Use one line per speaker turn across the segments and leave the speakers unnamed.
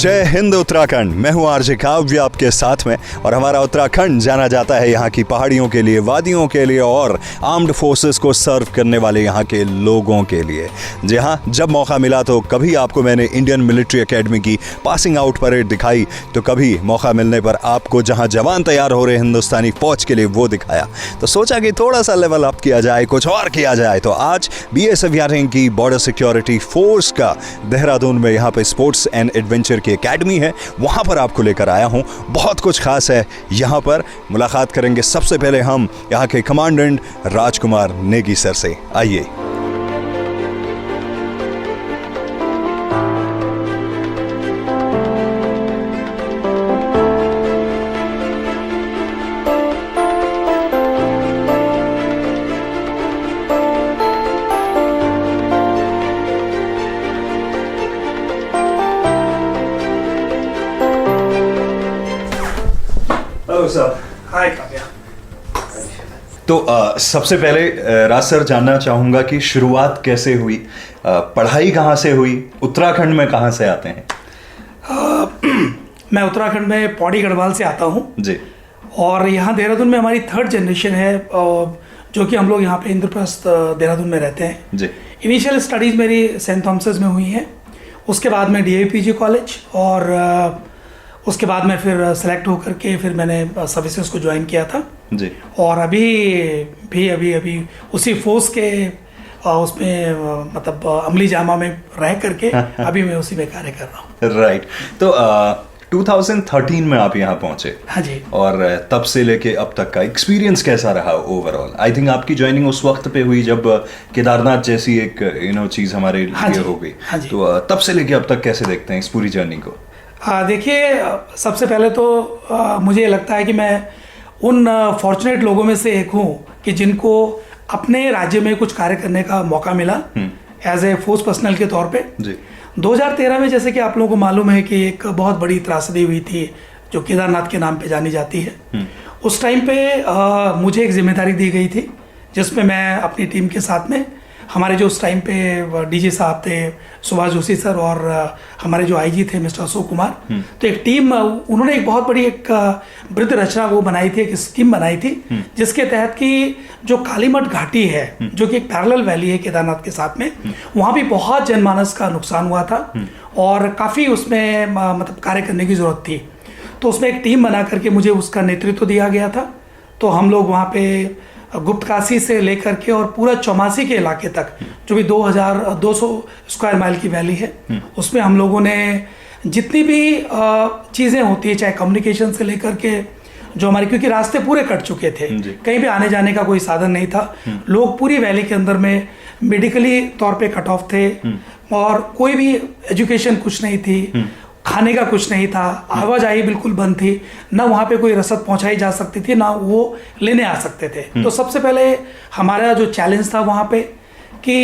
जय हिंद उत्तराखंड। मैं हूं आरजे काव्य आपके साथ में, और हमारा उत्तराखंड जाना जाता है यहाँ की पहाड़ियों के लिए, वादियों के लिए और आर्म्ड फोर्सेस को सर्व करने वाले यहाँ के लोगों के लिए। जी हाँ, जब मौका मिला तो कभी आपको मैंने इंडियन मिलिट्री एकेडमी की पासिंग आउट परेड दिखाई, तो कभी मौका मिलने पर आपको जहाँ जवान तैयार हो रहे हिंदुस्तानी फौज के लिए वो दिखाया। तो सोचा कि थोड़ा सा लेवल अप किया जाए, कुछ और किया जाए। तो आज BSF यानी कि बॉर्डर सिक्योरिटी फोर्स का देहरादून में यहाँ पे स्पोर्ट्स एंड एडवेंचर की एकेडमी है, वहाँ पर आपको लेकर आया हूँ। बहुत कुछ खास है यहाँ पर। मुलाकात करेंगे सबसे पहले हम यहाँ के कमांडेंट राजकुमार नेगी सर से। आइए।
हाय काव्या।
तो सबसे पहले राज सर जानना चाहूंगा कि शुरुआत कैसे हुई, पढ़ाई कहाँ से हुई, उत्तराखंड में कहाँ से आते हैं?
मैं उत्तराखंड में पौड़ी गढ़वाल से आता हूँ
जी।
और यहाँ देहरादून में हमारी थर्ड जनरेशन है, जो कि हम लोग यहाँ पे इंद्रप्रस्थ देहरादून में रहते हैं
जी।
इनिशियल स्टडीज़ मेरी सेंट थॉमसेस में हुई हैं, उसके बाद में DAV कॉलेज, और उसके बाद में फिर सेलेक्ट होकर के फिर मैंने सर्विसेज को ज्वाइन किया था
जी।
और अभी उसी फोर्स के उसमें मतलब अमली जामा में रह करके अभी मैं उसी में कार्य कर रहा हूँ।
राइट। तो 2013 में आप यहाँ पहुंचे।
हाँ जी।
और तब से लेके अब तक का एक्सपीरियंस कैसा रहा ओवरऑल? आई थिंक आपकी ज्वाइनिंग उस वक्त पे हुई जब केदारनाथ जैसी एक चीज़ हमारे लिए हो गई।
हाँ जी।
तो तब से लेके अब तक कैसे देखते हैं इस पूरी जर्नी को?
देखिए, सबसे पहले तो मुझे लगता है कि मैं उन फॉर्चुनेट लोगों में से एक हूँ कि जिनको अपने राज्य में कुछ कार्य करने का मौका मिला एज ए फोर्स पर्सनल के तौर पे।
जी।
2013 में जैसे कि आप लोगों को मालूम है कि एक बहुत बड़ी त्रासदी हुई थी जो केदारनाथ के नाम पे जानी जाती है। उस टाइम पे मुझे एक जिम्मेदारी दी गई थी जिसमें मैं अपनी टीम के साथ में, हमारे जो उस टाइम पे DG साहब थे सुभाष जोशी सर, और हमारे जो IG थे मिस्टर अशोक कुमार, तो एक टीम, उन्होंने एक बहुत बड़ी एक वृद्ध रचना वो बनाई थी, एक स्कीम बनाई थी जिसके तहत कि जो कालीमठ घाटी है जो कि एक पैरेलल वैली है केदारनाथ के साथ में, वहाँ भी बहुत जनमानस का नुकसान हुआ था और काफ़ी उसमें मतलब कार्य करने की ज़रूरत थी। तो उसमें एक टीम बना करके मुझे उसका नेतृत्व दिया गया था। तो हम लोग वहाँ पे गुप्तकाशी से लेकर के और पूरा चौमासी के इलाके तक जो भी 2200 स्क्वायर माइल की वैली है, उसमें हम लोगों ने जितनी भी चीज़ें होती है, चाहे कम्युनिकेशन से लेकर के जो हमारे, क्योंकि रास्ते पूरे कट चुके थे, कहीं भी आने जाने का कोई साधन नहीं था, लोग पूरी वैली के अंदर में मेडिकली तौर पे कट ऑफ थे और कोई भी एजुकेशन कुछ नहीं थी, खाने का कुछ नहीं था, आवाजाही बिल्कुल बंद थी, ना वहाँ पे कोई रसद पहुँचाई जा सकती थी, ना वो लेने आ सकते थे। तो सबसे पहले हमारा जो चैलेंज था वहाँ पे कि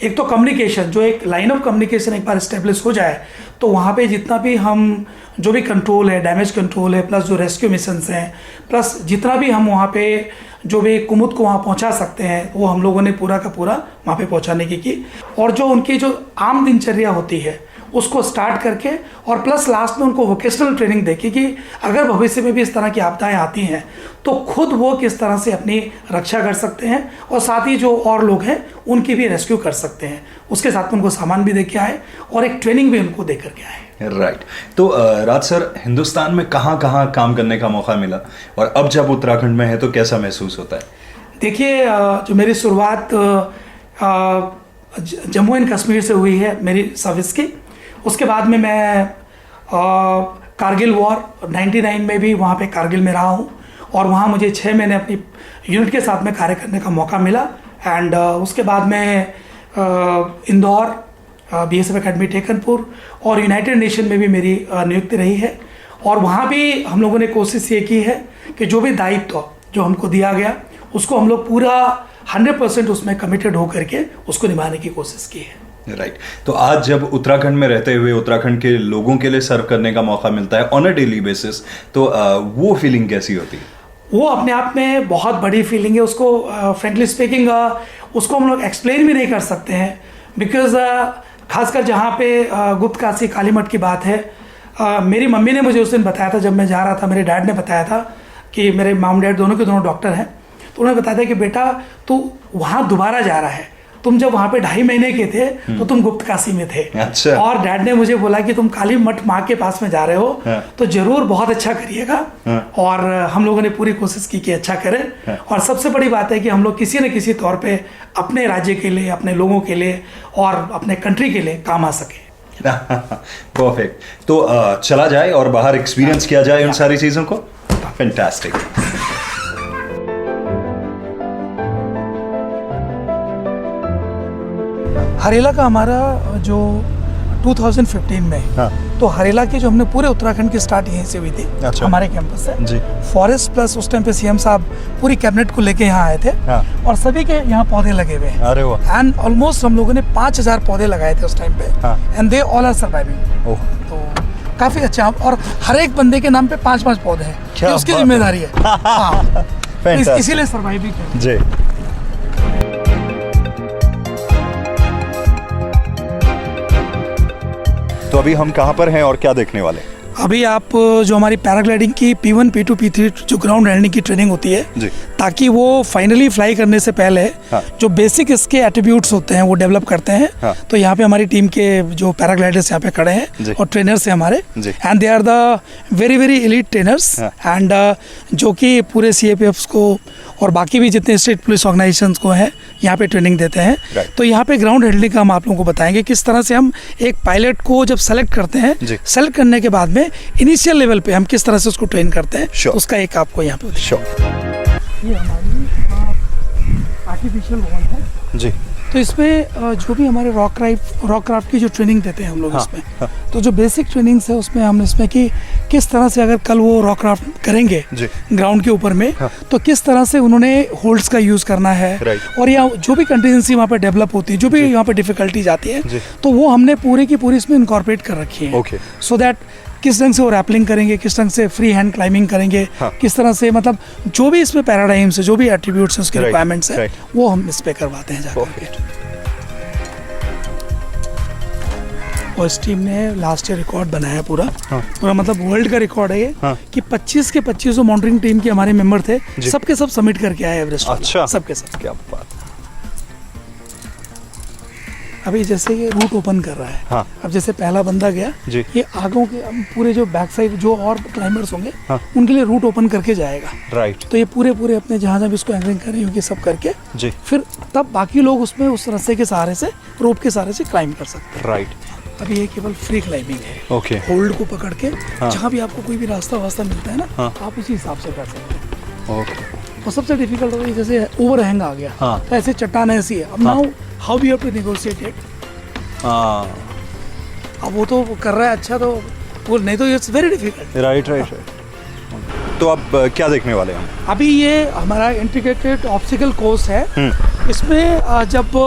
एक तो कम्युनिकेशन, जो एक लाइन ऑफ कम्युनिकेशन एक बार इस्टेब्लिश हो जाए तो वहाँ पे जितना भी हम जो भी कंट्रोल है, डैमेज कंट्रोल है, प्लस जो रेस्क्यू मिशंस हैं, प्लस जितना भी हम वहाँ पे जो भी कुमुद को वहाँ पहुँचा सकते हैं, वो हम लोगों ने पूरा का पूरा वहाँ पे पहुँचाने की। और जो उनकी जो आम दिनचर्या होती है उसको स्टार्ट करके, और प्लस लास्ट में उनको वोकेशनल ट्रेनिंग देके कि अगर भविष्य में भी इस तरह की आपदाएं आती हैं तो खुद वो किस तरह से अपनी रक्षा कर सकते हैं और साथ ही जो और लोग हैं उनकी भी रेस्क्यू कर सकते हैं। उसके साथ में उनको सामान भी दे के आए और एक ट्रेनिंग भी उनको दे करके आए।
राइट। तो राज सर, हिंदुस्तान में कहाँ कहाँ काम करने का मौका मिला और अब जब उत्तराखंड में है तो कैसा महसूस होता है? देखिए,
जो मेरी शुरुआत जम्मू एंड कश्मीर से हुई है मेरी सर्विस की। उसके बाद में मैं कारगिल वॉर 99 में भी वहाँ पे कारगिल में रहा हूँ और वहाँ मुझे 6 महीने अपनी यूनिट के साथ में कार्य करने का मौका मिला। एंड उसके बाद में इंदौर, BSF एकेडमी टेकनपुर और यूनाइटेड नेशन में भी मेरी नियुक्ति रही है। और वहाँ भी हम लोगों ने कोशिश ये की है कि जो भी दायित्व जो हमको दिया गया उसको हम लोग पूरा 100% उसमें कमिटेड होकर के उसको निभाने की कोशिश की है।
राइट। तो आज जब उत्तराखंड में रहते हुए उत्तराखंड के लोगों के लिए सर्व करने का मौका मिलता है ऑन अ डेली बेसिस, तो वो फीलिंग कैसी होती है?
वो अपने आप में बहुत बड़ी फीलिंग है। उसको फ्रेंकली स्पीकिंग उसको हम लोग एक्सप्लेन भी नहीं कर सकते हैं, बिकॉज खासकर जहाँ पे गुप्तकाशी कालीमठ की बात है, मेरी मम्मी ने मुझे उस दिन बताया था, जब मैं जा रहा था, मेरे डैड ने बताया था कि मेरे मॉम डैड दोनों के दोनों डॉक्टर हैं, तो उन्होंने बताया था कि बेटा तू वहाँ दोबारा जा रहा है, तुम जब वहाँ पे 2.5 महीने के थे तो तुम गुप्त काशी में थे।
अच्छा।
और डैड ने मुझे बोला कि तुम काली मठ माँ के पास में जा रहे हो, तो जरूर बहुत अच्छा करिएगा। और हम लोगों ने पूरी कोशिश की कि अच्छा करें। और सबसे बड़ी बात है कि हम लोग किसी न किसी तौर पे अपने राज्य के लिए, अपने लोगों के लिए और अपने कंट्री के लिए काम आ सके।
परफेक्ट। तो चला जाए और बाहर एक्सपीरियंस किया जाए उन सारी चीज़ों को। फैंटास्टिक।
हरेला का हमारा जो 2015 में,
हाँ।
तो हरेला की जो हमने पूरे उत्तराखंड की स्टार्ट यहीं से हुई थी।
अच्छा।
हमारे कैंपस से
जी।
फॉरेस्ट प्लस उस टाइम पे सीएम साहब पूरी कैबिनेट को लेके यहाँ आए थे।
हाँ।
और सभी के यहाँ पौधे लगे हुए हैं।
अरे वाह।
एंड ऑलमोस्ट हम लोगों ने 5000 पौधे लगाए थे उस टाइम पे।
हाँ।
And they all are surviving.
Oh,
तो काफी अच्छा, और हर एक बंदे के नाम पे 5-5 पौधे हैं,
क्या
ये उसकी
बात है।
जिम्मेदारी है। हाँ। तो
Fantastic।
इसीलिए सर्वाइविंग है।
जी। तो अभी हम कहाँ पर हैं और क्या देखने वाले हैं?
अभी आप जो हमारी पैराग्लाइडिंग की P1, P2, P3 जो ग्राउंड लैंडिंग की ट्रेनिंग होती है,
जी।
ताकि वो फाइनली फ्लाई करने से पहले
हाँ।
जो बेसिक इसके एट्रीब्यूट्स होते हैं वो डेवलप करते हैं।
हाँ।
तो यहाँ पे हमारी टीम के जो पैराग्लाइडर्स यहाँ पे खड़े
जी।
हैं और ट्रेनर्स हैं हमारे,
जी।
And they are the very very elite trainers.
हाँ।
एंड जो कि पूरे CAPFs को और बाकी भी जितने स्टेट पुलिस ऑर्गेनाइजेशंस को हैं यहाँ पे ट्रेनिंग देते हैं।
Right।
तो यहाँ पे ग्राउंड हैंडलिंग का हम आप लोगों को बताएंगे किस तरह से हम एक पायलट को जब सेलेक्ट करते हैं,
जी।
सेलेक्ट करने के बाद में इनिशियल लेवल पे हम किस तरह से उसको ट्रेन करते हैं।
Sure।
उसका एक आपको यहाँ पे
श्योर।
ये हमारी आर्टिफिशियल वॉल है।
जी।
तो इसमें जो भी हमारे रॉक क्राफ्ट की जो ट्रेनिंग देते हैं हम लोग,
हाँ,
इसमें
हाँ।
तो जो बेसिक ट्रेनिंग्स है उसमें हम इसमें कि किस तरह से अगर कल वो रॉक क्राफ्ट करेंगे
जी।
ग्राउंड के ऊपर में,
हाँ।
तो किस तरह से उन्होंने होल्ड्स का यूज़ करना है।
Right।
और या जो भी कंटीजेंसी वहाँ पे डेवलप होती है, जो भी यहाँ पे डिफिकल्टीज आती है,
जी।
तो वो हमने पूरी की पूरी इसमें इनकॉर्पोरेट कर रखी है।
Okay।
सो दैट किस ढंग से वो रैपलिंग करेंगे, किस ढंग से फ्री हैंड क्लाइंबिंग करेंगे,
हाँ।
किस तरह से मतलब जो भी इसमें पैराडाइम्स है, जो भी एट्रीब्यूट्स हैं, उसके
Right।
रिक्वायरमेंट्स है,
Right।
वो हम इस पे करवाते हैं जाकर के।
Perfect।
और इस टीम ने लास्ट ईयर रिकॉर्ड बनाया पूरा।
हाँ।
पूरा मतलब वर्ल्ड का रिकॉर्ड है ये।
हाँ।
कि 25 के 25 जो मॉनिटरिंग टीम के हमारे मेंबर थे,
जी।
सबके सब सबमिट करके आए एवरेस्ट।
अच्छा।
सबके सब।
क्या बात।
अभी जैसे ये रूट ओपन कर रहा है।
हाँ।
अब जैसे पहला बंदा गया,
जी।
ये आगों के अब पूरे जो बैक साइड जो और क्लाइंबर्स होंगे,
हाँ।
उनके लिए रूट ओपन करके जाएगा।
राइट।
तो ये पूरे अपने जहाँ जहाँ भी इसको एंकरिंग कर रही होगी सब करके,
जी।
फिर तब बाकी लोग उसमें उस रस्से के सहारे से, रोप के सहारे से क्लाइंब कर सकते हैं।
राइट।
अभी ये केवल फ्री क्लाइंबिंग है।
ओके।
होल्ड को पकड़ के
हाँ।
जहाँ भी आपको कोई भी रास्ता मिलता है ना,
हाँ।
आप उसी हिसाब से कर सकते हैं।
ओके।
और सबसे डिफिकल्ट होता है जैसे ओवरहैंग आ गया,
हाँ।
तो ऐसे चट्टान ऐसी है। अब
हाँ।
Now how we have to negotiate it.
हाँ।
अब वो तो कर रहा है अच्छा, तो वो नहीं तो it's very difficult.
Right right right. तो अब क्या देखने वाले हैं हम?
अभी ये हमारा इंटीग्रेटेड ऑब्स्टिकल कोर्स है। इसमें जब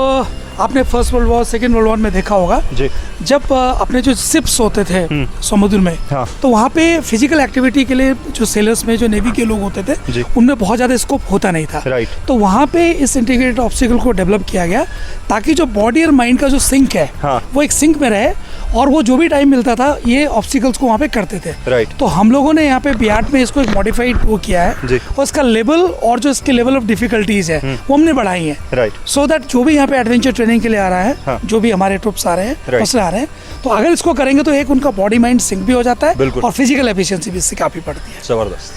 आपने first world war, second world war में देखा होगा,
जी।
जब अपने जो शिप्स होते थे समुद्र में,
हाँ।
तो वहाँ पे फिजिकल एक्टिविटी के लिए जो सेलर्स में, जो नेवी के लोग होते थे,
जी।
उनमें बहुत ज़्यादा स्कोप होता नहीं था।
राइट।
तो वहाँ पे इस इंटीग्रेटेड ऑब्स्टिकल को डेवलप किया गया ताकि जो बॉडी और माइंड का जो सिंक है,
हाँ।
वो एक सिंक में रहे, और वो जो भी टाइम मिलता था ये ऑब्स्टिकल्स को वहाँ पे करते थे।
राइट।
तो हम लोगों ने यहाँ पे बियाट में इसको एक मॉडिफाइड वो किया है,
जी।
और इसका लेवल और जो इसके लेवल ऑफ डिफिकल्टीज है वो हमने बढ़ाई है।
राइट।
सो दैट जो भी यहाँ पे एडवेंचर ट्रेनिंग के लिए आ रहा है,
हाँ।
जो भी हमारे ट्रुप्स आ रहे हैं,
Right।
पर्सन आ रहे हैं, तो अगर इसको करेंगे तो एक उनका बॉडी माइंड सिंक भी हो जाता है,
बिल्कुल।
और फिजिकल एफिशिएंसी भी इससे काफी बढ़ती है।
जबरदस्त।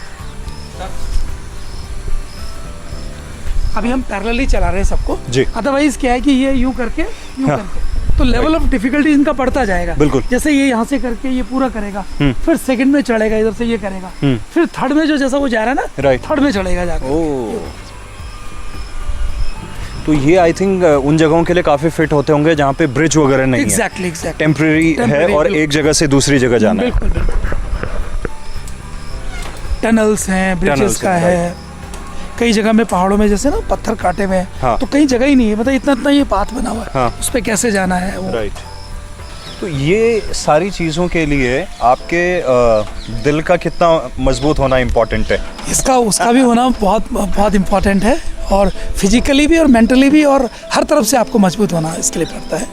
अभी हम पैरेलली चला रहे हैं सबको।
जी।
अदरवाइज क्या है कि ये यूं करके
हाँ।
तो लेवल ऑफ डिफिकल्टी इनका बढ़ता जाएगा।
बिल्कुल।
जैसे ये यहाँ से करके ये पूरा करेगा, फिर सेकंड में चढ़ेगा, इधर से ये करेगा, फिर थर्ड में जो जैसा वो जा रहा है ना,
Right।
थर्ड में चढ़ेगा जाकर।
ओह। तो ये आई थिंक उन जगहों के लिए काफी फिट होते होंगे जहाँ पे ब्रिज वगैरह नहीं है।
एग्जैक्टली।
टेम्परेरी है
Temporary,
और
बिल्कुल।
एक जगह से दूसरी जगह जाना है।
बिल्कुल। टनल्स हैं, ब्रिजेस
Tunnels
का
हैं,
है। कई जगह में पहाड़ों में जैसे ना पत्थर काटे हुए हैं,
हाँ।
तो कई जगह ही नहीं है, मतलब इतना ये पाथ बना हुआ है,
हाँ।
उस पे कैसे जाना है वो।
राइट। तो ये सारी चीज़ों के लिए आपके दिल का कितना मजबूत होना इम्पोर्टेंट है?
इसका उसका भी होना बहुत बहुत इम्पोर्टेंट है, और फिजिकली भी और मेंटली भी और हर तरफ से आपको मजबूत होना इसके लिए पड़ता है।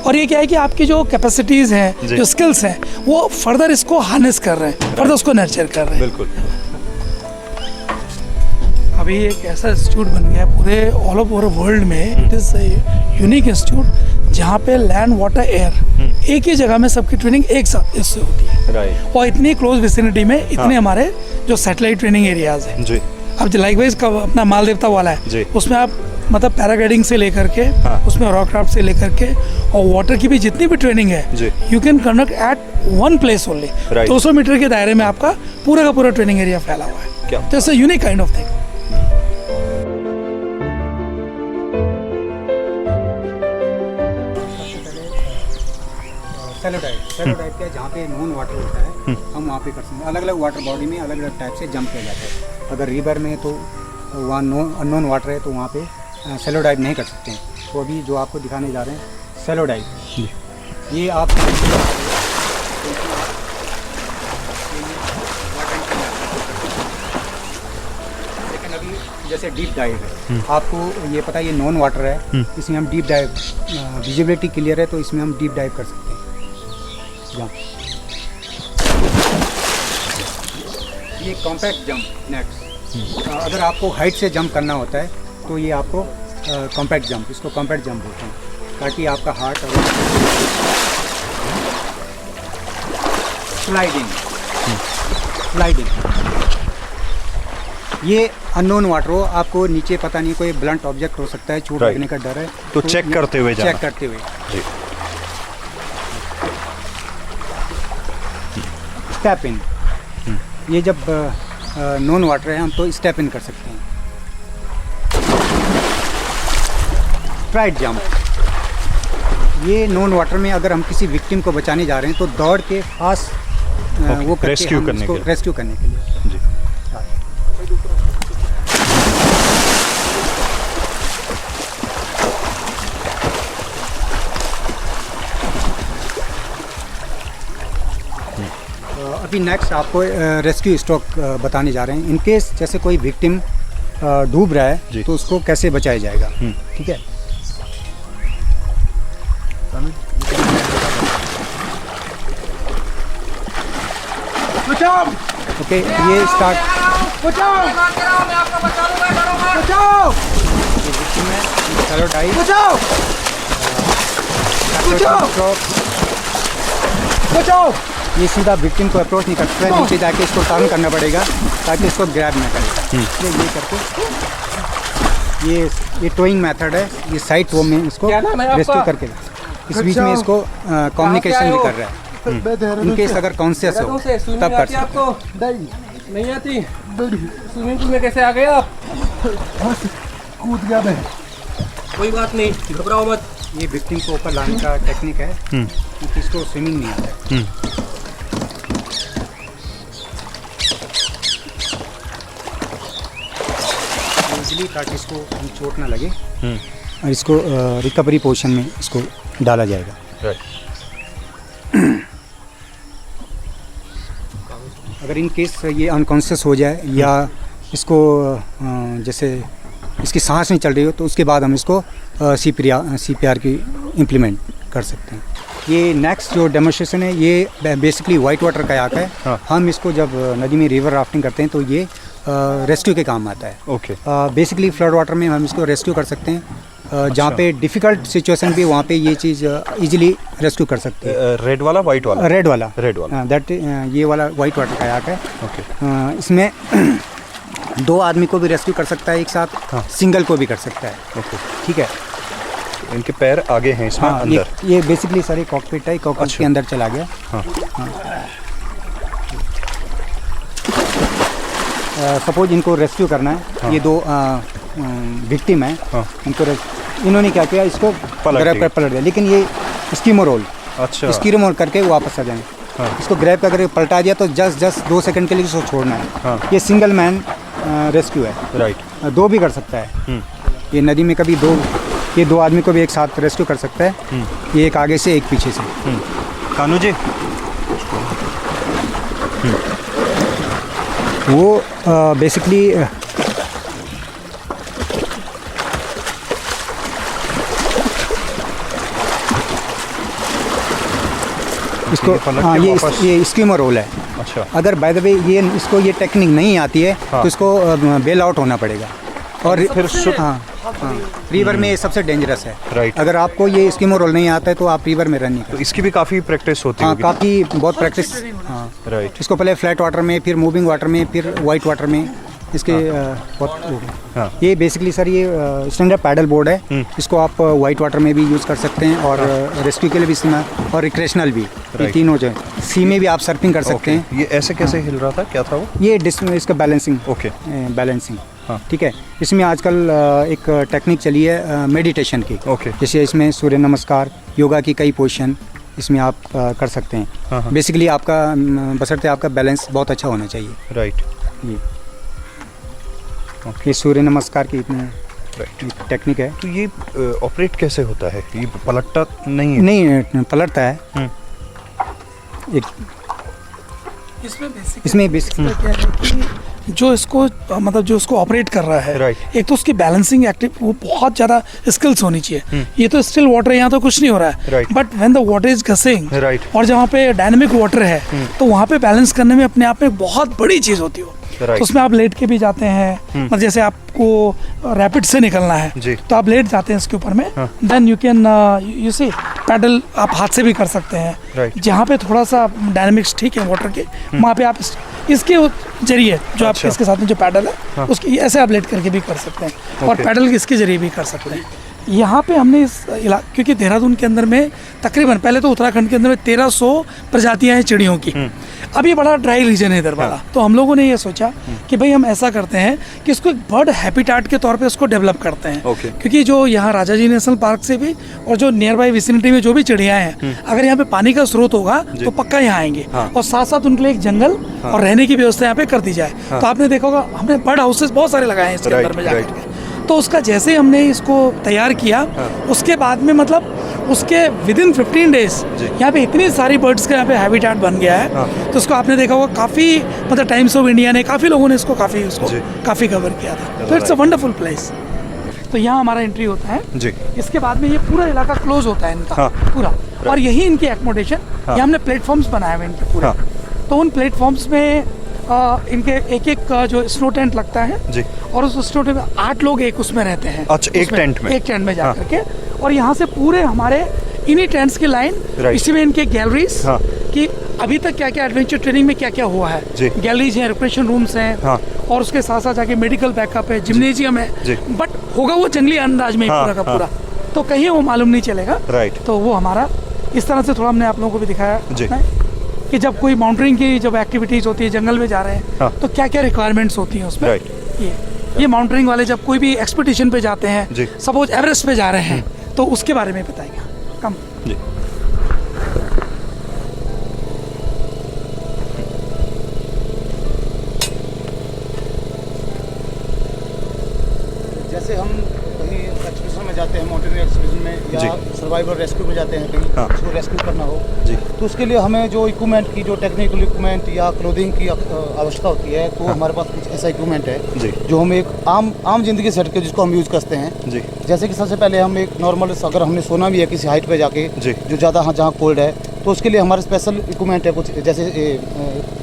और ये क्या है कि आपकी जो कैपेसिटीज़ हैं,
जी।
जो स्किल्स हैं, वो फर्दर इसको हार्नेस कर रहे हैं, फर्दर उसको नर्चर कर रहे हैं।
बिल्कुल।
अभी एक ऐसा इंस्टीट्यूट बन गया है पूरे ऑल ओवर वर्ल्ड में, इट इज़ यूनिक इंस्टीट्यूट जहाँ पे लैंड, वाटर, एयर एक ही जगह में सबकी ट्रेनिंग एक साथ इससे होती है,
राइट।
और इतनी क्लोज विसिनिटी में इतने हमारे जो सैटेलाइट ट्रेनिंग एरियाज हैं।
जी।
अब जो लाइकवाइज का अपना माल देवता वाला
जी।
है, उसमें आप मतलब पैराग्लाइडिंग से लेकर के,
हाँ।
उसमें रॉक क्राफ्ट से लेकर के, और वाटर की भी जितनी भी ट्रेनिंग
जी।
है, you can conduct at one place only.
Right.
200 metre के दायरे में आपका पूरा का पूरा ट्रेनिंग एरिया फैला हुआ है।
क्या?
तो it's a unique kind of thing.
सेलो टाइप का जहाँ पे नॉन वाटर होता है हम वहाँ पे कर सकते हैं। अलग अलग वाटर बॉडी में अलग अलग टाइप से जंप किया जाता है। अगर रिवर में तो वहाँ अननोन वाटर है तो वहाँ पे सेलो डाइव नहीं कर सकते हैं। तो अभी जो आपको दिखाने जा रहे हैं सेलो डाइव, ये आप लेकिन अभी जैसे डीप डाइव है, आपको ये पता है ये नॉन वाटर है, इसमें हम डीप डाइव, विजिबिलिटी क्लियर है तो इसमें हम डीप डाइव कर सकते हैं। जंप, ये कॉम्पैक्ट जंप नेक्स्ट। अगर आपको हाइट से जंप करना होता है तो ये आपको कॉम्पैक्ट जंप, इसको कॉम्पैक्ट जंप बोलते हैं, ताकि आपका हार्ट और स्लाइडिंग ये अननोन वाटर हो, आपको नीचे पता नहीं कोई ब्लंट ऑब्जेक्ट हो सकता है, चोट
Right.
लगने का डर है,
तो चेक करते हुए जाना।
चेक करते हुए।
जी।
स्टेप इन, ये जब नॉन वाटर है हम तो स्टेप इन कर सकते हैं। स्ट्राइड जंप, ये नॉन वाटर में अगर हम किसी विक्टिम को बचाने जा रहे हैं तो दौड़ के पास वो करके
रेस्क्यू
हम
करने
उसको
के लिए।
रेस्क्यू करने के लिए।
जी।
अभी नेक्स्ट आपको रेस्क्यू स्ट्रोक बताने जा रहे हैं। इनकेस जैसे कोई विक्टिम डूब रहा
जी।
है तो उसको कैसे बचाया जाएगा, ठीक है। ओके, ये स्टार्ट, चलो डाइव, ये सीधा विक्टिम को अप्रोच नहीं कर सकता, नीचे जाके इसको टर्न करना पड़ेगा ताकि इसको ग्रैब ना करे। ये करके ये टोइंग मेथड है, ये साइड वो में इसको रेस्क्यू करके इस बीच में इसको कम्युनिकेशन भी कर रहा है। इनकेस अगर कॉन्शियस हो तब कर सकते हैं।
नहीं आती स्विमिंग पूल में कैसे आ गए आप?
कूद गया मैं।
कोई बात नहीं, घबराओ मत।
ये विक्टिम को ऊपर लाने का टेक्निक है क्योंकि इसको स्विमिंग नहीं आता है। इजीली ताकि इसको हम चोट ना लगे और इसको रिकवरी पोजीशन में इसको डाला जाएगा। अगर इन केस ये अनकॉन्शियस हो जाए या इसको जैसे इसकी सांस नहीं चल रही हो तो उसके बाद हम इसको CPR की इम्प्लीमेंट कर सकते हैं। ये नेक्स्ट जो डेमोन्स्ट्रेशन है ये बेसिकली वाइट वाटर कयाक है।
हाँ।
हम इसको जब नदी में रिवर राफ्टिंग करते हैं तो ये रेस्क्यू के काम आता है।
ओके।
बेसिकली फ्लड वाटर में हम इसको रेस्क्यू कर सकते हैं। जहाँ पे डिफ़िकल्ट सिचुएशन भी वहाँ पे ये चीज़ इजीली रेस्क्यू कर सकते हैं।
रेड वाला, वाइट वाला?
रेड वाला।
रेड वाला।
दैट ये वाला वाइट वाटर कयाक है।
ओके।
इसमें 2 आदमी को भी रेस्क्यू कर सकता है एक साथ,
हाँ।
सिंगल को भी कर सकता है।
ओके।
ठीक है।
इनके पैर आगे हैं इसमें,
हाँ,
अंदर।
ये बेसिकली सारे कॉकपिट है, कॉकपिट
अच्छा।
के अंदर चला गया।
हाँ।
सपोज इनको रेस्क्यू करना है।
हाँ।
ये 2 विक्टिम है।
हाँ।
इन्होंने क्या किया, इसको ग्रैब कर पलट दिया, लेकिन ये स्कीमो रोल,
अच्छा।
स्कीमो रोल करके वापस आ जाएंगे।
हाँ।
इसको ग्रैब करके पलटा दिया तो जस्ट 2 सेकंड के लिए इसको छोड़ना है।
हाँ।
ये सिंगल मैन रेस्क्यू है।
राइट।
2 भी कर सकता है। ये नदी में कभी 2 आदमी को भी एक साथ रेस्क्यू कर सकता है। ये एक आगे से एक पीछे से।
कानू जी,
वो बेसिकली इसको
पलट
हाँ,
के वापस-
ये स्कीमर रोल है।
अच्छा
अगर बाय द वे इसको ये टेक्निक नहीं आती है
हाँ।
तो इसको बेल आउट होना पड़ेगा। और
फिर
हाँ रिवर में ये सबसे डेंजरस है।
राइट।
अगर आपको ये स्कीमर रोल नहीं आता है तो आप रिवर में रन नहीं
तो
कर।
इसकी भी काफ़ी प्रैक्टिस होती
हाँ
होगी।
काफ़ी बहुत प्रैक्टिस। हाँ
राइट।
इसको पहले फ्लैट वाटर में, फिर मूविंग वाटर में, फिर वाइट वाटर में इसके बहुत
हाँ।
ये बेसिकली सर ये स्टैंडर्ड पैडल बोर्ड है। इसको आप वाइट वाटर में भी यूज़ कर सकते हैं और रेस्क्यू के लिए भी इस्तेमाल और रिक्रेशनल भी। ये
Right.
तीनों जो सी में भी आप सर्फिंग कर सकते
ओके
हैं।
ये ऐसे कैसे हिल रहा था, क्या था वो?
ये इसका बैलेंसिंग
ओके
बैलेंसिंग
हाँ।
ठीक है। इसमें आजकल एक टेक्निक चली है मेडिटेशन की।
ओके।
जैसे इसमें सूर्य नमस्कार, योगा की कई पोजीशन इसमें आप कर सकते
हाँ,
हैं।
हाँ।
बेसिकली आपका बशर्ते आपका बैलेंस बहुत अच्छा होना चाहिए।
राइट।
ये सूर्य नमस्कार की इतनी
राइट।
टेक्निक है।
तो ये ऑपरेट कैसे होता है? ये पलटता नहीं है?
नहीं पलटता है। एक इसमें बेसिक
क्या है कि जो इसको मतलब जो इसको ऑपरेट कर रहा है
Right.
एक तो उसकी बैलेंसिंग एक्टिव वो बहुत ज़्यादा स्किल्स होनी चाहिए। ये तो स्टिल वाटर है, यहाँ तो कुछ नहीं हो रहा है।
Right.
But when the water is gushing
Right.
और जहाँ पे डायनेमिक वाटर है तो वहाँ पे बैलेंस करने में अपने आप में एक बहुत बड़ी चीज़ होती है।
Right.
तो उसमें आप लेट के भी जाते हैं, मतलब जैसे आपको रैपिड से निकलना है
जी।
तो आप लेट जाते हैं इसके ऊपर में। Then you can you see paddle आप हाथ से भी कर सकते हैं।
Right.
जहाँ पे थोड़ा सा डायनेमिक्स ठीक है वाटर के वहाँ पे आप इसके जरिए जो आप
अच्छा।
इसके साथ में जो पैडल है उसकी ऐसे आप लेट करके भी कर सकते हैं और
Okay.
पैडल इसके जरिए भी कर सकते हैं। यहाँ पे हमने इस क्योंकि देहरादून के अंदर में तकरीबन पहले तो उत्तराखंड के अंदर में 1300 प्रजातियां हैं चिड़ियों की। अब ये बड़ा ड्राई रीजन है इधर वाला, तो हम लोगों ने ये सोचा कि भाई हम ऐसा करते हैं कि इसको एक बर्ड हैबिटाट के तौर पे उसको डेवलप करते हैं।
Okay.
क्योंकि जो यहाँ राजाजी नेशनल पार्क से भी और जो नियर बाई विसिनिटी में जो भी चिड़ियाँ हैं अगर यहाँ पे पानी का स्रोत होगा तो पक्का यहाँ आएंगे। और साथ साथ उनके लिए एक जंगल और रहने की व्यवस्था यहाँ पे कर दी जाए। तो आपने देखा होगा हमने बर्ड हाउसेस बहुत सारे लगाए हैं इसके
Right,
अंदर में जाकर
right.
के। तो उसका जैसे हमने इसको तैयार किया उसके बाद में मतलब उसके विद इन 15 डेज यहाँ पे इतनी सारी बर्ड्स का यहाँ पे हैबिटेट बन गया है। तो उसको आपने देखा होगा काफ़ी मतलब टाइम्स ऑफ इंडिया ने काफ़ी लोगों ने इसको काफ़ी कवर किया था। तो इट्स अ वंडरफुल प्लेस। तो यहाँ हमारा एंट्री होता है
जी।
इसके बाद में ये पूरा इलाका क्लोज होता है इनका
हाँ।
पूरा। और यही इनकी एकोमोडेशन यहाँ हमने प्लेटफॉर्म्स बनाए हुए इनके पूरे। तो उन प्लेटफॉर्म्स में इनके एक जो स्नो टेंट लगता है
जी।
और उस स्नो टेंट में 8 लोग एक उसमें रहते हैं।
अच्छा, एक टेंट में?
एक टेंट में जा करके और यहाँ से पूरे हमारे इन्हीं टेंट्स की लाइन
Right.
इसी में इनके गैलरीज
हाँ।
कि अभी तक क्या क्या एडवेंचर ट्रेनिंग में क्या क्या हुआ है।
जी।
गैलरीज हैं, रिक्रेशन रूम्स हैं
हाँ।
और उसके साथ साथ जाके मेडिकल बैकअप है, जिम्नेजियम
जी।
है। बट होगा वो जंगली अंदाज में ही
हाँ,
पूरा का
हाँ।
पूरा, तो कहीं वो मालूम नहीं चलेगा।
Right.
तो वो हमारा इस तरह से थोड़ा हमने आप लोगों को भी दिखाया
जी।
है कि जब कोई माउंटेनिंग की जब एक्टिविटीज होती है जंगल में जा रहे हैं
हाँ।
तो क्या क्या रिक्वायरमेंट्स होती हैं उसमें।
Right.
ये माउंटेनिंग वाले जब कोई भी एक्सपीडिशन पे जाते हैं,
जी।
सपोज एवरेस्ट पे जा रहे हैं तो उसके बारे में बताएंगे कम।
जी।
जैसे हम कहीं एक्सपीडिशन में जाते हैं, माउंटेनियरिंग एक्सपीडिशन में या सर्वाइवल रेस्क्यू में जाते हैं कहीं,
हाँ।
उसको रेस्क्यू करना हो
जी।
तो उसके लिए हमें जो इक्विपमेंट की जो टेक्निकल इक्विपमेंट या क्लोथिंग की आवश्यकता होती है तो हमारे पास कुछ ऐसा इक्विपमेंट है
जी।
जो हम एक आम जिंदगी सेट के जिसको हम यूज़ करते हैं।
जी।
जैसे कि सबसे पहले हम एक नॉर्मल अगर हमने सोना भी है किसी हाइट पे जाके
जी।
जो ज़्यादा जहाँ कोल्ड है तो उसके लिए हमारे स्पेशल इक्विपमेंट है कुछ, जैसे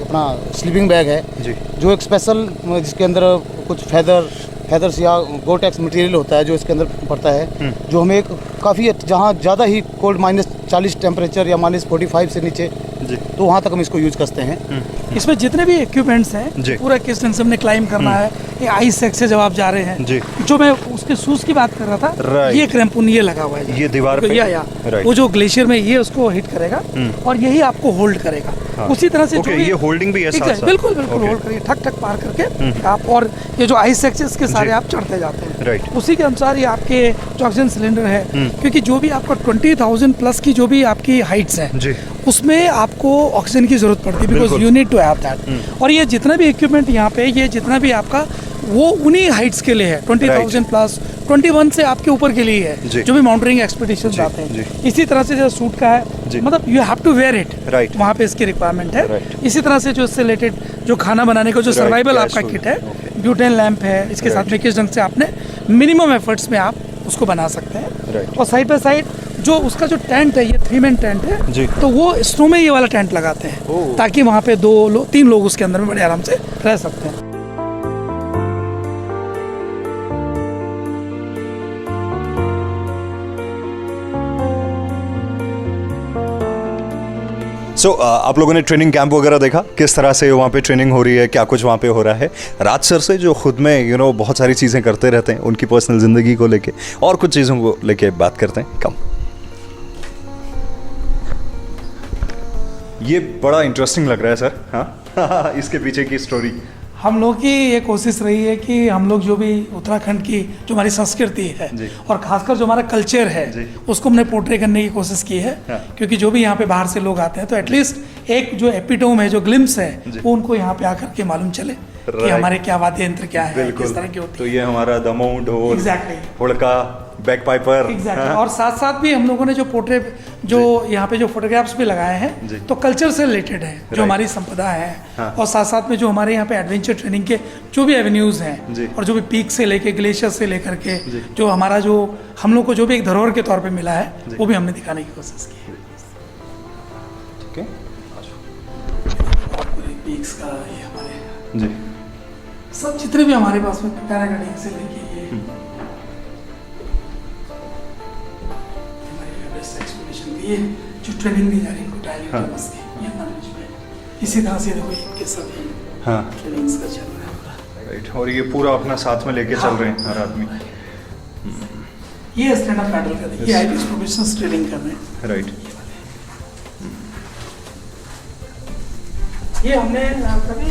अपना स्लीपिंग बैग है
जी।
जो एक स्पेशल जिसके अंदर कुछ फेदर्स या गोटेक्स मटेरियल होता है जो इसके अंदर पड़ता है, जो हमें एक काफ़ी जहाँ ज़्यादा ही कोल्ड -40 टेम्परेचर या -45 से नीचे
जी।
तो वहाँ तक हम इसको यूज़ करते हैं।
इसमें जितने भी इक्विपमेंट्स
जी।
हैं पूरा किस ढंग से हमने क्लाइम करना है, ये आइस सेक्स से जब आप जा रहे हैं
जी।
जो मैं उसके शूज की बात कर रहा था,
Right.
ये क्रैम्पून ये लगा हुआ है
ये दीवार पे?
या
Right.
वो जो ग्लेशियर में ये उसको हिट करेगा और यही आपको होल्ड करेगा।
हाँ।
उसी तरह से
Okay,
जो भी-
ये holding भी है साथ
Exactly,
साथ?
बिल्कुल बिल्कुल
Okay.
होल्ड करिए, ठक ठक पार करके आप, और ये जो आइस सेक्सेस के सारे
जी।
आप चढ़ते जाते हैं।
Right.
उसी के अनुसार ये आपके जो ऑक्सीजन सिलेंडर है, क्योंकि जो भी आपका 20,000 प्लस की जो भी आपकी हाइट्स हैं
जी।
उसमें आपको ऑक्सीजन की जरूरत पड़ती है, बिकॉज
बिल्कुल।
You need to have that. और ये जितना भी इक्विपमेंट यहाँ पे, ये जितना भी आपका वो उन्हीं हाइट्स के लिए है, 20,000 प्लस 21 से आपके ऊपर के लिए
जी।
है जो भी माउंटेनिंग एक्सपीडिशन
जी,
जाते हैं।
जी।
इसी तरह से जो सूट का
जी।
है, मतलब you have to wear it,
Right.
वहाँ पे इसकी रिक्वायरमेंट है।
Right.
इसी तरह से जो इससे रिलेटेड जो खाना बनाने का जो सर्वाइवल
gas
आपका
food,
किट है,
okay.
ब्यूटेन लैंप है, इसके साथ में किस ढंग से आपने मिनिमम एफर्ट्स में आप उसको बना सकते हैं।
Right.
और साइड बाय साइड जो उसका जो टेंट है, ये 3 मैन टेंट है
जी।
तो वो स्नो में ये वाला टेंट लगाते हैं ताकि वहाँ पे 3 लोग उसके अंदर में बड़े आराम से रह सकते हैं।
आप लोगों ने ट्रेनिंग कैंप वगैरह देखा, किस तरह से वहाँ पे ट्रेनिंग हो रही है, क्या कुछ वहाँ पे हो रहा है। राज सर से जो खुद में बहुत सारी चीज़ें करते रहते हैं, उनकी पर्सनल ज़िंदगी को लेके और कुछ चीज़ों को लेके बात करते हैं। कम ये बड़ा इंटरेस्टिंग लग रहा है सर। हाँ इसके पीछे की स्टोरी।
हम लोग की ये कोशिश रही है कि हम लोग जो भी उत्तराखंड की जो हमारी संस्कृति है और खासकर जो हमारा कल्चर है उसको हमने पोर्ट्रे करने की कोशिश की है। क्योंकि जो भी यहाँ पे बाहर से लोग आते हैं तो एटलीस्ट एक जो एपिटोम है, जो ग्लिम्स है, वो उनको यहाँ पे आकर के मालूम चले कि हमारे क्या वाद्य यंत्र क्या है, किस तरह की होती
है। तो ये हमारा दमोह, ढोल,
एग्जैक्टली,
हुड़का, बैक पाइपर।
एग्जैक्टली। और साथ साथ भी हम लोगों ने जो पोर्ट्रे जो यहाँ पे जो फोटोग्राफ्स भी लगाए हैं तो कल्चर से रिलेटेड है, जो हमारी संपदा है। और साथ साथ में जो हमारे यहाँ पे एडवेंचर ट्रेनिंग के जो भी एवेन्यूज हैं और जो भी पीक से लेके ग्लेशियर से लेकर के जो हमारा जो हम लोग को जो भी एक धरोहर के तौर पे मिला है वो भी हमने दिखाने की कोशिश की है।
ठीक है,
पीक्स का ये हमारे
जी
सब जितने भी हमारे पास में पैराग्लाइडिंग से लेके ये हमारी बेस्ट एक्सपीडिशन की ये जो ट्रेनिंग दी जा रही है इनको डायरेक्ट बस की ये हमारे बीच में इसी तरह से देखो इनके सभी ट्रेनिंग्स का चल रहा है पूरा।
राइट। और ये पूरा अपना साथ में लेके चल रहे हैं हर आदमी।
ये स्टैंड अप पैडल कर रहे हैं, ये आईपीएस प्रोफेशनल्स ट्रेनिंग कर रहे हैं।
राइट।
ये हमने कभी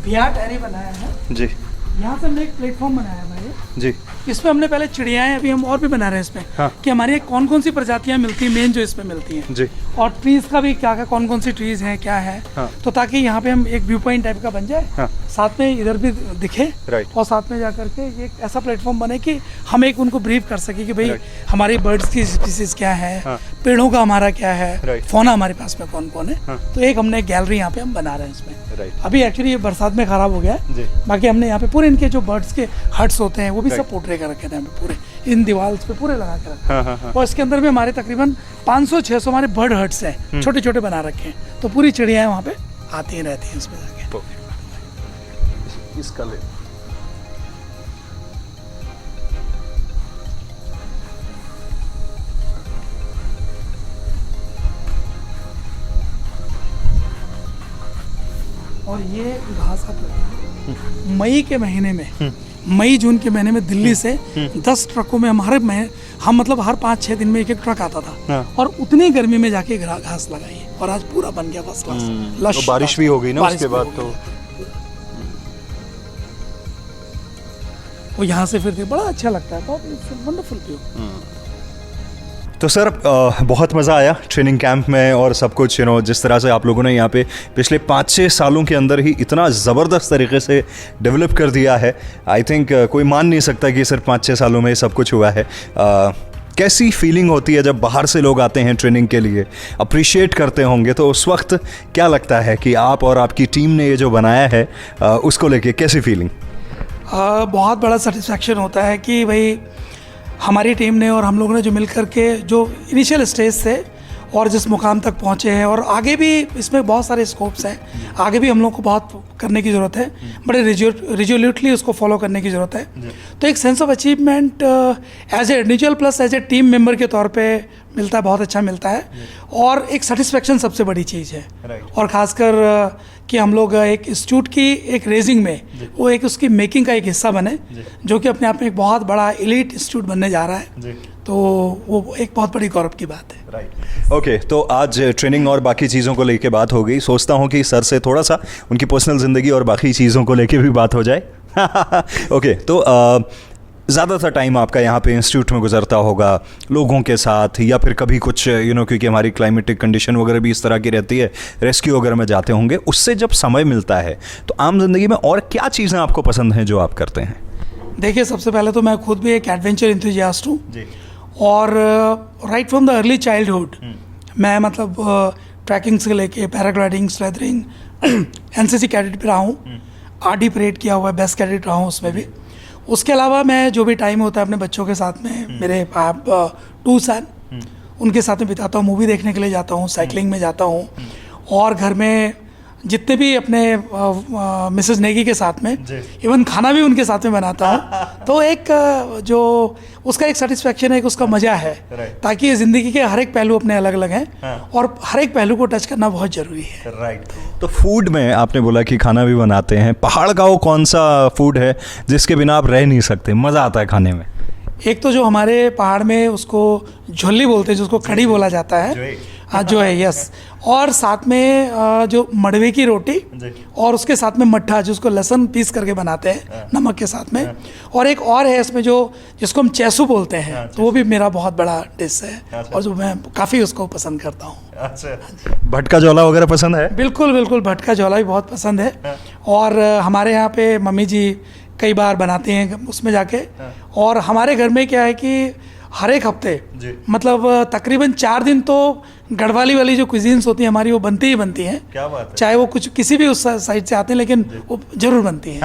बिहार टैरी बनाया है
जी।
यहाँ से हमने एक प्लेटफॉर्म बनाया है
जी।
इसमें हमने पहले चिड़ियाएं, अभी हम और भी बना रहे हैं इसमें कि हमारे यहाँ कौन कौन सी प्रजातियां मिलती हैं, मेन जो इसमें मिलती हैं
जी।
और ट्रीज का भी क्या क्या कौन कौन सी ट्रीज हैं क्या है। तो ताकि यहाँ पे हम एक व्यू पॉइंट टाइप का बन जाए, साथ में इधर भी दिखे और साथ में जाकर के एक ऐसा प्लेटफॉर्म बने कि हम एक उनको ब्रीफ कर सके कि भाई हमारी बर्ड्स की स्पीसीज क्या है, पेड़ों का हमारा क्या है, फौना हमारे पास में कौन कौन है। तो एक हमने गैलरी यहाँ पे हम बना रहे हैं इसमें। अभी एक्चुअली ये बरसात में खराब हो गया है, बाकी हमने यहाँ पे पूरे इनके जो बर्ड्स के हट्स होते हैं वो भी सब पोर्ट्रे कर रखे थे हमें, पूरे इन दीवार पे पूरे लगा के रखे। और इसके अंदर में हमारे तकरीबन 500-600 हमारे बर्ड हट्स हैं, छोटे छोटे बना रखे हैं। तो पूरी चिड़ियाएं वहाँ पे आती ही रहती हैं इसमें जाके।
इसका ले
और ये घास आप मई के महीने में, मई जून के महीने में दिल्ली से 10 ट्रकों में हम मतलब हर 5-6 दिन में एक ट्रक आता था और उतनी गर्मी में जाके घास लगाई है और आज पूरा बन गया फर्स्ट क्लास।
तो बारिश भी हो गई ना उसके बाद, तो
वो यहाँ से फिर बड़ा अच्छा लगता है, बहुत वंडरफुल व्यू।
तो सर बहुत मज़ा आया ट्रेनिंग कैंप में और सब कुछ जिस तरह से आप लोगों ने यहाँ पे पिछले 5-6 सालों के अंदर ही इतना ज़बरदस्त तरीके से डेवलप कर दिया है। आई थिंक कोई मान नहीं सकता कि सिर्फ 5-6 सालों में सब कुछ हुआ है। कैसी फीलिंग होती है जब बाहर से लोग आते हैं ट्रेनिंग के लिए, अप्रिशिएट करते होंगे, तो उस वक्त क्या लगता है कि आप और आपकी टीम ने ये जो बनाया है उसको लेके कैसी फीलिंग?
बहुत बड़ा सेटिस्फैक्शन होता है कि भाई हमारी टीम ने और हम लोगों ने जो मिलकर के जो इनिशियल स्टेज से और जिस मुकाम तक पहुँचे हैं, और आगे भी इसमें बहुत सारे स्कोप्स हैं, आगे भी हम लोग को बहुत करने की ज़रूरत है, बड़े रिजोल्यूटली उसको फॉलो करने की ज़रूरत है। तो एक sense of achievement as a individual plus as a team member के तौर पे मिलता है, बहुत अच्छा मिलता है। और एक सेटिस्फेक्शन सबसे बड़ी चीज़ है। और ख़ासकर कि हम लोग एक इंस्टीट्यूट की एक रेजिंग में वो एक उसकी मेकिंग का एक हिस्सा बने, जो कि अपने आप में एक बहुत बड़ा एलीट इंस्टीट्यूट बनने जा रहा है। तो वो एक बहुत बड़ी गौरव की बात है।
ओके, तो आज ट्रेनिंग और बाकी चीज़ों को लेके बात हो गई। सोचता हूँ कि सर से थोड़ा सा उनकी पर्सनल ज़िंदगी और बाकी चीज़ों को लेके भी बात हो जाए। ओके, तो ज़्यादातर टाइम आपका यहाँ पे इंस्टीट्यूट में गुजरता होगा लोगों के साथ, या फिर कभी कुछ क्योंकि हमारी क्लाइमेटिक कंडीशन वगैरह भी इस तरह की रहती है, रेस्क्यू वगैरह में जाते होंगे, उससे जब समय मिलता है तो आम जिंदगी में और क्या चीज़ें आपको पसंद हैं जो आप करते हैं?
देखिए, सबसे पहले तो मैं खुद भी एक एडवेंचर इंथुजियास्ट हूँ और right from the early childhood मैं मतलब ट्रैकिंग से लेके पैराग्लाइडिंग, स्लेदरिंग, एनसीसी कैडेट भी रहा हूँ, आरडी परेड किया हुआ है, बेस्ट कैडेट रहा हूँ उसमें भी। उसके अलावा मैं जो भी टाइम होता है अपने बच्चों के साथ में, मेरे आप 2 सन उनके साथ में बिताता हूँ, मूवी देखने के लिए जाता हूँ, साइकिलिंग में जाता हूँ, और घर में जितने भी अपने मिसेस नेगी के साथ में इवन खाना भी उनके साथ में बनाता हूँ। तो एक जो उसका एक सेटिस्फेक्शन है, एक उसका मज़ा है, ताकि ये ज़िंदगी के हर एक पहलू अपने अलग अलग हैं और हर एक पहलू को टच करना बहुत ज़रूरी है।
राइट। तो फूड में आपने बोला कि खाना भी बनाते हैं, पहाड़ का वो कौन सा फूड है जिसके बिना आप रह नहीं सकते, मज़ा आता है खाने में?
एक तो जो हमारे पहाड़ में उसको झोली बोलते हैं, जिसको कड़ी बोला जाता है, हाँ जो है, यस। और साथ में जो मड़वे की रोटी और उसके साथ में मट्ठा, जिसको लहसुन पीस करके बनाते हैं नमक के साथ में। और एक और है इसमें जो जिसको हम चैसू बोलते हैं, तो वो भी मेरा बहुत बड़ा डिश है और जो मैं काफ़ी उसको पसंद करता हूँ।
भटका ज्वाला वगैरह पसंद है?
बिल्कुल बिल्कुल, भटका ज्वाला भी बहुत पसंद है। और हमारे यहाँ पे मम्मी जी कई बार बनाते हैं उसमें जाके। और हमारे घर में क्या है कि हर एक हफ्ते मतलब तकरीबन 4 दिन तो गढ़वाली वाली जो क्विजीन्स होती हैं हमारी, वो बनती ही बनती हैं।
क्या बात है।
चाहे वो कुछ किसी भी उस साइड से आते हैं, लेकिन वो जरूर बनती हैं।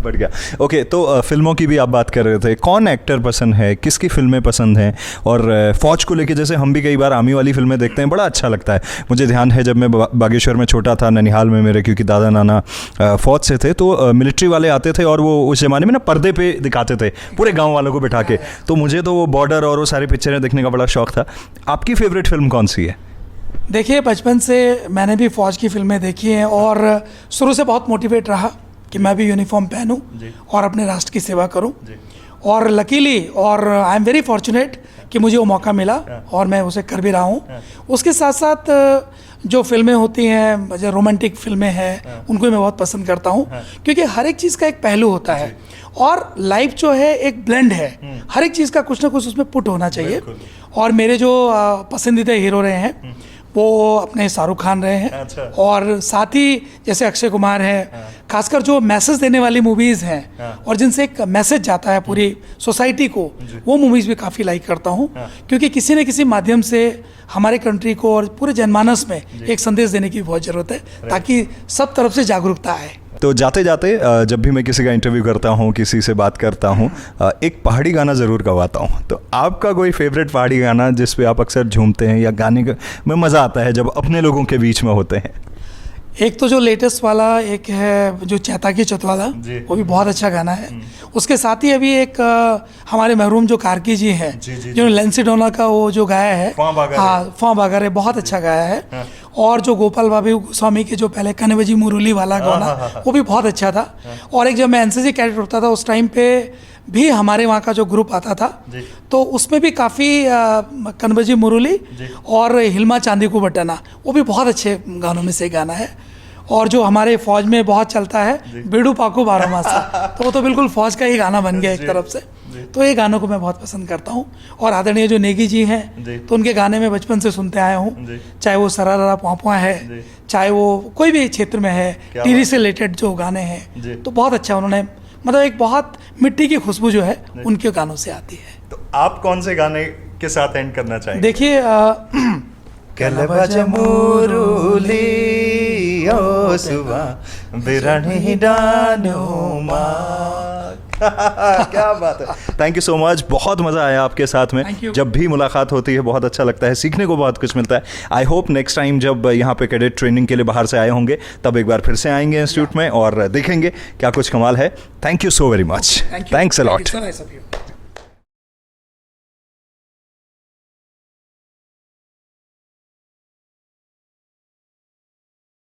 बढ़ गया। ओके, तो फिल्मों की भी आप बात कर रहे थे, कौन एक्टर पसंद है, किसकी फिल्में पसंद हैं? और फौज को लेके जैसे हम भी कई बार आर्मी वाली फिल्में देखते हैं, बड़ा अच्छा लगता है। मुझे ध्यान है जब मैं बागेश्वर में छोटा था, ननिहाल में मेरे, क्योंकि दादा नाना फौज से थे, तो मिलिट्री वाले आते थे और वो उस ज़माने में ना पर्दे पे दिखाते थे पूरे गाँव वालों को बिठा के। तो मुझे तो वो बॉर्डर और वो सारी पिक्चरें देखने का बड़ा शौक था। आपकी फेवरेट फिल्म कौन सी है?
देखिए, बचपन से मैंने भी फ़ौज की फिल्में देखी हैं और शुरू से बहुत मोटिवेट रहा कि मैं भी यूनिफॉर्म पहनूं और अपने राष्ट्र की सेवा करूं। और लकीली और आई एम वेरी फॉर्चुनेट कि मुझे वो मौका मिला और मैं उसे कर भी रहा हूं। उसके साथ साथ जो फिल्में होती हैं, जो रोमांटिक फिल्में हैं, उनको मैं बहुत पसंद करता हूं, क्योंकि हर एक चीज़ का एक पहलू होता है और लाइफ जो है एक ब्लेंड है, हर एक चीज़ का कुछ ना कुछ उसमें पुट होना चाहिए। और मेरे जो पसंदीदा हीरो रहे हैं वो अपने शाहरुख खान रहे हैं। और साथ ही जैसे अक्षय कुमार हैं, खासकर जो मैसेज देने वाली मूवीज़ हैं और जिनसे एक मैसेज जाता है पूरी सोसाइटी को, वो मूवीज़ भी काफ़ी लाइक करता हूँ, क्योंकि किसी न किसी माध्यम से हमारे कंट्री को और पूरे जनमानस में एक संदेश देने की बहुत ज़रूरत है, ताकि सब तरफ से जागरूकता आए।
तो जाते जाते जब भी मैं किसी का इंटरव्यू करता हूँ, किसी से बात करता हूँ, एक पहाड़ी गाना ज़रूर गवाता हूँ। तो आपका कोई फेवरेट पहाड़ी गाना जिस पे आप अक्सर झूमते हैं या गाने में मज़ा आता है जब अपने लोगों के बीच में होते हैं?
एक तो जो लेटेस्ट वाला एक है जो चैता की चतवाला, वो भी बहुत अच्छा गाना है। उसके साथ ही अभी एक हमारे महरूम जो कार्की जी हैं, जो लेंसिडोना का वो जो गाया है, हाँ फॉ बागर, बहुत अच्छा गाया है। और जो गोपाल बाबू गोस्वामी के जो पहले कनवजी मुरली वाला गाना, वो भी बहुत अच्छा था। और एक जब मैं एनसीसी कैडेट होता था उस टाइम पे भी हमारे वहाँ का जो ग्रुप आता था, तो उसमें भी काफ़ी कनवजी मुरली और हिलमा चांदी को बटना, वो भी बहुत अच्छे गानों में से गाना है। और जो हमारे फौज में बहुत चलता है बेड़ू पाकू बारामासा, तो वो तो बिल्कुल फौज का ही गाना बन गया एक तरफ से। तो ये गानों को मैं बहुत पसंद करता हूँ। और आदरणीय जो नेगी जी हैं, तो उनके गाने में बचपन से सुनते आया हूँ, चाहे वो सरारा पाँपुआ है, चाहे वो कोई भी क्षेत्र में है, टीरी से रिलेटेड जो गाने हैं, तो बहुत अच्छा उन्होंने, मतलब एक बहुत मिट्टी की खुशबू जो है उनके गानों से आती है।
तो आप कौन से गाने के साथ एंड करना चाहेंगे?
देखिए,
क्या बात है। थैंक यू सो मच, बहुत मज़ा आया आपके साथ में। जब भी मुलाकात होती है बहुत अच्छा लगता है, सीखने को बहुत कुछ मिलता है। आई होप नेक्स्ट टाइम जब यहाँ पे कैडेट ट्रेनिंग के लिए बाहर से आए होंगे, तब एक बार फिर से आएंगे इंस्टीट्यूट में और देखेंगे क्या कुछ कमाल है। Thank you so very much. Thanks a lot.